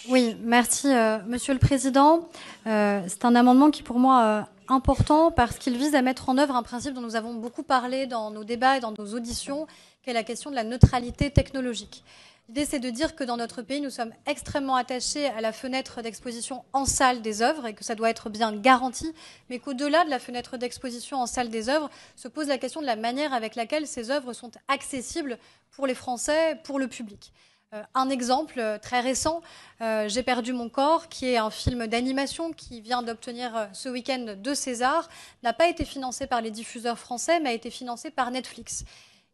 Oui, merci Monsieur le Président. C'est un amendement qui pour moi important parce qu'il vise à mettre en œuvre un principe dont nous avons beaucoup parlé dans nos débats et dans nos auditions, qui est la question de la neutralité technologique. L'idée, c'est de dire que dans notre pays, nous sommes extrêmement attachés à la fenêtre d'exposition en salle des œuvres et que ça doit être bien garanti, mais qu'au-delà de la fenêtre d'exposition en salle des œuvres, se pose la question de la manière avec laquelle ces œuvres sont accessibles pour les Français, pour le public. Un exemple très récent, J'ai perdu mon corps, qui est un film d'animation qui vient d'obtenir ce week-end 2 Césars, n'a pas été financé par les diffuseurs français, mais a été financé par Netflix.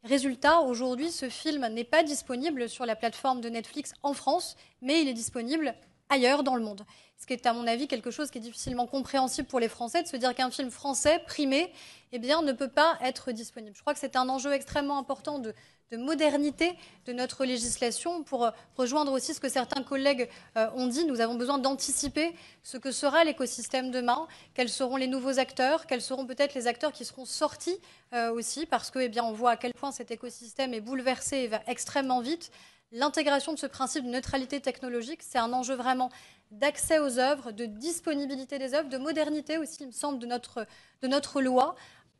Résultat, aujourd'hui, ce film n'est pas disponible sur la plateforme de Netflix en France, mais il est disponible ailleurs dans le monde. Ce qui est, à mon avis, quelque chose qui est difficilement compréhensible pour les Français, de se dire qu'un film français primé ne peut pas être disponible. Je crois que c'est un enjeu extrêmement important de modernité de notre législation pour rejoindre aussi ce que certains collègues ont dit. Nous avons besoin d'anticiper ce que sera l'écosystème demain, quels seront les nouveaux acteurs, quels seront peut-être les acteurs qui seront sortis aussi, parce que on voit à quel point cet écosystème est bouleversé et va extrêmement vite. L'intégration de ce principe de neutralité technologique, c'est un enjeu vraiment d'accès aux œuvres, de disponibilité des œuvres, de modernité aussi, il me semble, de notre loi,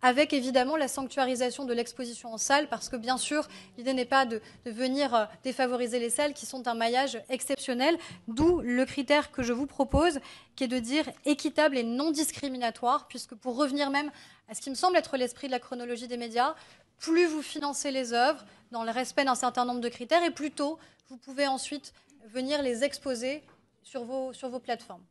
avec évidemment la sanctuarisation de l'exposition en salle, parce que bien sûr, l'idée n'est pas de venir défavoriser les salles qui sont un maillage exceptionnel, d'où le critère que je vous propose, qui est de dire équitable et non discriminatoire, puisque pour revenir même à ce qui me semble être l'esprit de la chronologie des médias, plus vous financez les œuvres dans le respect d'un certain nombre de critères, et plus tôt vous pouvez ensuite venir les exposer sur vos plateformes.